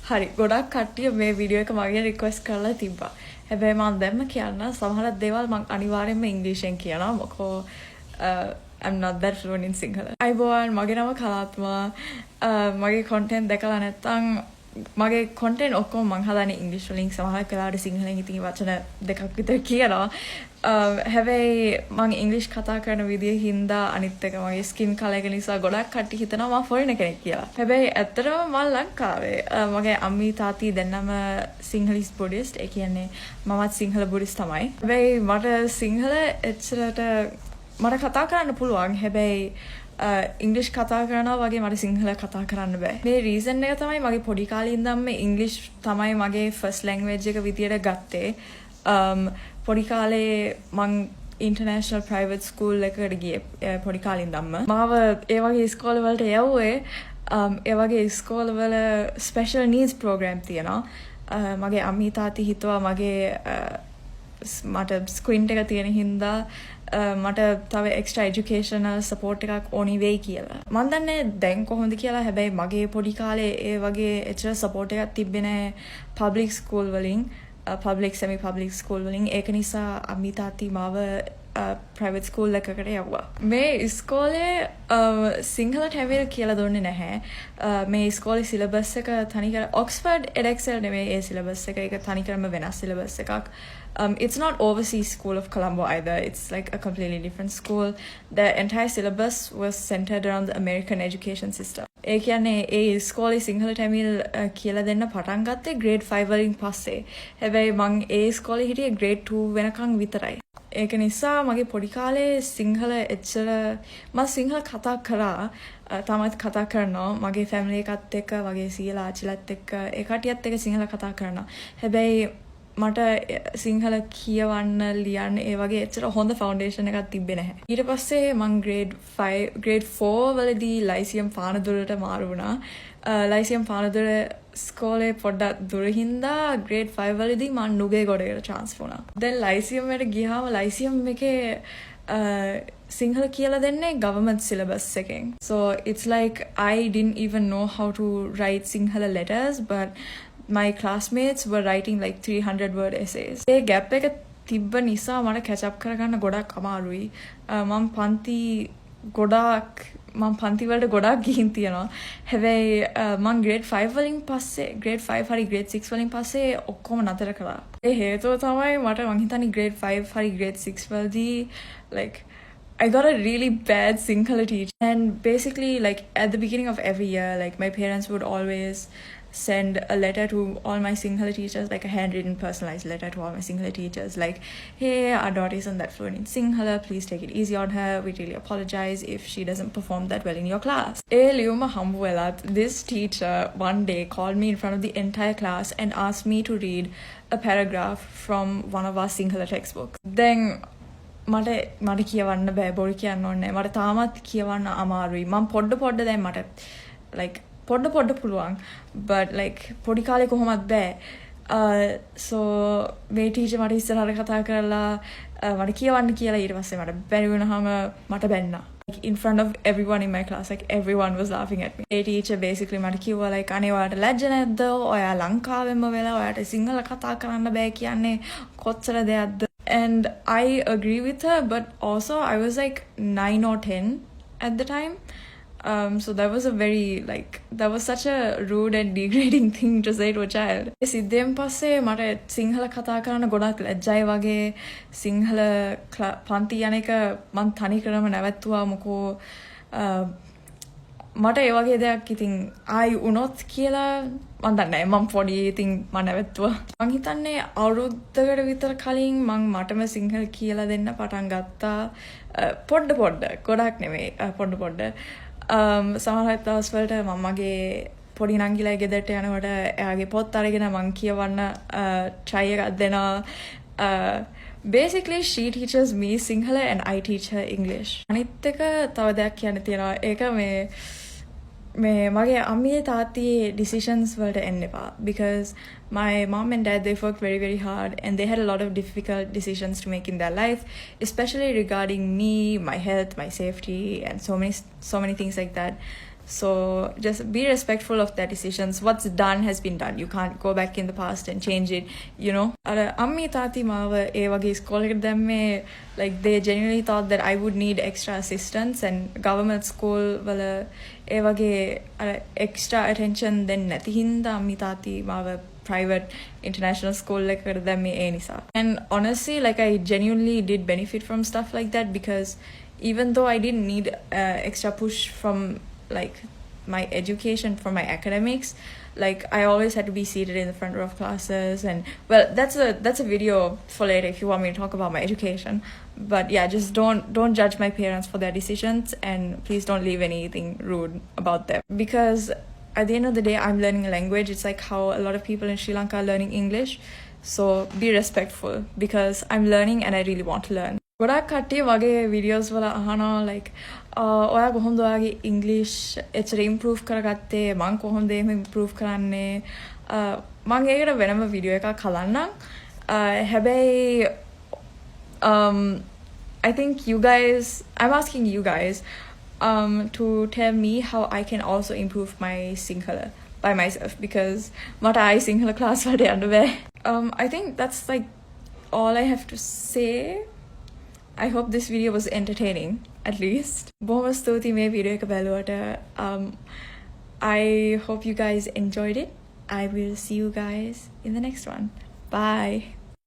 හරි ගොඩක් කට්ටිය මේ වීඩියෝ එක මගේ රික්වෙස්ට් කරලා තිබ්බා. හැබැයි මම දැම්ම කියන්න සමහර දේවල් මම අනිවාර්යෙන්ම ඉංග්‍රීසියෙන් කියනවා. මොකෝ I'm not that fluent in Sinhala. අයිබෝන් මගේ නම කලාත්මා. මගේ content දැකලා නැත්නම් මගේ content ඔක්කොම මම හදාන්නේ ඉංග්‍රීසි වලින් සමහර වෙලාවට සිංහලෙන් ඉතින් වචන දෙකක් විතර කියනවා. හැබැයි මම ඉංග්‍රීසි කතා කරන විදිය හින්දා අනිත් එක මගේ ස්කින් කලර් එක නිසා ගොඩක් කට්ටිය හිතනවා මම ෆොරිනර් කෙනෙක් කියලා. හැබැයි ඇත්තටම මම ලංකාවේ. මගේ අම්මී තාත්ති දෙන්නම සිංහලිස් බුද්දිස්ට්. ඒ කියන්නේ මමත් සිංහල බුද්දිස්ට් තමයි. හැබැයි මට සිංහල එච්චරට මට කතා කරන්න පුළුවන්. හැබැයි ඉංග්‍රීසි කතා කරනවා වගේ මට සිංහල කතා කරන්න බෑ. මේ රීසන් එක තමයි මගේ පොඩි කාලේ ඉඳන්ම ඉංග්‍රීසි තමයි මගේ ෆස්ට් ලැන්ග්වේජ් එක විදියට ගත්තේ. පොඩි කාලේ මං ඉන්ටර්නැෂනල් ප්‍රයිවට් ස්කූල් එකකට ගියේ පොඩි කාලේ ඉඳන්ම. මාව ඒ වගේ ඉස්කෝල වලට යවුවේ ඒ වගේ ඉස්කෝල වල ස්පෙෂල් නීඩ්ස් ප්‍රෝග්‍රෑම් තියෙනවා. මගේ අම්මී තාත්ති හිතුවා මගේ මට ස්ක්‍රීන් එක තියෙන හින්දා මට තව එක්ස්ට්‍රා එජුකේෂනල් සපෝට් එකක් ඕනි වෙයි කියලා. මම දන්නේ දැන් කොහොමද කියලා. හැබැයි මගේ පොඩි කාලේ ඒ වගේ එච්චර සපෝට් එකක් තිබ්බේ නැහැ පබ්ලික් ස්කූල් වලින්. public semi public school වලින්. ඒක නිසා අම්මී තාත්ති මාව private school එකකට යවුවා. මේ ඉස්කෝලේ සිංහලට හැවිලා කියලා දුන්නේ නැහැ. මේ ඉස්කෝලේ සිලබස් එක තනිකර Oxford Edexcel නෙමෙයි ඒ සිලබස් එක. ඒක තනිකරම වෙනස් සිලබස් එකක්. It's not Overseas School of Colombo either. It's like a completely different school. The entire syllabus was centered around the American education system. ඒ කියන්නේ ඒ ඉස්කෝලේ සිංහල තමිල් කියලා දෙන්න පටන් ගත්තේ grade 5 වලින් පස්සේ. හැබැයි මං ඒ ඉස්කෝලේ හිටියේ grade 2 වෙනකන් විතරයි. ඒක නිසා මගේ පොඩි කාලේ සිංහල එච්චර මම සිංහල කතා කරා. තාමත් කතා කරනවා. මගේ ෆැමිලි එකත් එක්ක වගේ සීලා ආච්චිලත් එක්ක ඒ කටියත් එක්ක සිංහල කතා කරනවා. හැබැයි මට සිංහල කියවන්න ලියන්න ඒ වගේ එච්චර හොඳ ෆවුන්ඩේෂන් එකක් තිබ්බේ නැහැ. ඊට පස්සේ මං grade 4 වලදී ලයිසියම් පානදුරට මාරු වුණා. ලයිසියම් පානදුර ස්කෝලේ පොඩ්ඩක් දුර හින්දා grade 5 වලදී මං නුගේගොඩට transfer වුණා. දැන් ලයිසියම් එකට ගියාම ලයිසියම් එකේ සිංහල කියලා දෙන්නේ government syllabus එකෙන්. So it's like I didn't even know how to write Sinhala letters, but my classmates were writing like 300 word essays. A gap එක තිබ්බ නිසා මට catch up කරගන්න ගොඩක් අමාරුයි. මම පන්ති වලට ගොඩක් ගිහින් තියෙනවා. හැබැයි මම grade 5 වලින් පස්සේ grade 5 හරි grade 6 වලින් පස්සේ ඔක්කොම නතර කළා. ඒ හේතුව තමයි මට මං හිතන්නේ grade 5 හරි grade 6 වලදී like I got a really bad Sinhala teacher. And basically like at the beginning of every year like my parents would always send a letter to all my Sinhala teachers, like a handwritten personalized letter to all my Sinhala teachers, like, hey, our daughter isn't that fluent in Sinhala, please take it easy on her, we really apologize if she doesn't perform that well in your class. This teacher one day called me in front of the entire class and asked me to read a paragraph from one of our Sinhala textbooks. Then මට කියවන්න බෑ, බොරු කියන්න ඕනේ. මට තාමත් කියවන්න අමාරුයි. මම පොඩ්ඩ දැන් මට like පොඩ්ඩ පුළුවන්, but like පොඩි කාලේ කොහොමද බෑ. So මේ ටීචර් මට ඉස්සරහට කතා කරලා මට කියවන්න කියලා ඊට පස්සේ මට බැරි වුණාම මට බැන්නා. Like in front of everyone in my class, like everyone was laughing at me. A teacher basically මට කිව්වා like අනේ ඔයාලට ලැජ්ජ නැද්ද? ඔයා ලංකාවෙම වෙලා ඔයාට සිංහල කතා කරන්න බෑ කියන්නේ කොච්චර දෙයක්ද? And I agree with her, but also I was like 9 or 10 at the time. So that was such a rude and degrading thing to say to a child. සිද්ධියෙන් පස්සේ මට සිංහල කතා කරන්න ගොඩක් ලැජ්ජයි වගේ. සිංහල පන්ති යන එක මං තනි කරම නැවැත්තුවා. මොකෝ මට ඒ වගේ දෙයක් ඉතින් ආයි වුණොත් කියලා මං දන්නේ නැහැ. මං පොඩි ඉතින් මං නැවැත්තුවා. මං හිතන්නේ අවුරුද්දකට විතර කලින් මටම සිංහල කියලා දෙන්න පටන් ගත්තා. පොඩ්ඩ ගොඩක් නෙමෙයි පොඩ්ඩ. සමහර දවස් වලට මම මගේ පොඩි නංගිලා ගෙදරට යනකොට එයාගේ පොත් අරගෙන මං කියවන්න try එකක් දෙනවා. Basically she teaches me Sinhala and I teach her English. අනිත් එක තව දෙයක් කියන්න තියෙනවා. ඒක මේ මගේ අම්මියේ තාත්තියේ decisions වලට එන්න එපා. Because my mom and dad, they've worked very, very hard and they had a lot of difficult decisions to make in their life, especially regarding me, my health, my safety, and so many things like that. So just be respectful of their decisions. What's done has been done. You can't go back in the past and change it, you know. Ammi tati maawa e wage school eකට දැම්මේ like they genuinely thought that I would need extra assistance, and government school wala e wage extra attention දෙන්නේ නැති හින්දා ammi tati maawa private international school එකකට දැම්මේ ඒ නිසා. And honestly, like I genuinely did benefit from stuff like that, because even though I didn't need extra push from like my education, from my academics, like I always had to be seated in the front row of classes. And well, that's a video for later if you want me to talk about my education. But yeah, just don't judge my parents for their decisions, and please don't leave anything rude about them, because at the end of the day, I'm learning a language. It's like how a lot of people in Sri Lanka are learning English. So be respectful, because I'm learning and I really want to learn. ගොඩක් කට්ටිය වගේ videos වල අහනවා like ඔයා කොහොමද ඔයාගේ English එච්චර improve කරගත්තේ, මං කොහොමද එහෙම ඉම්ප්‍රූව් කරන්නේ. මං ඒකට වෙනම වීඩියෝ එකක් හදන්නම්. හැබැයි I think you guys, I'm asking you guys to tell me how I can also improve my Sinhala by myself, because මට ආයි සිංහල ක්ලාස් වලට යන්න බෑ. I think that's like all I have to say. I hope this video was entertaining, at least. බොහොම ස්තුතියි මේ video එක බලුවට. I hope you guys enjoyed it. I will see you guys in the next one. Bye.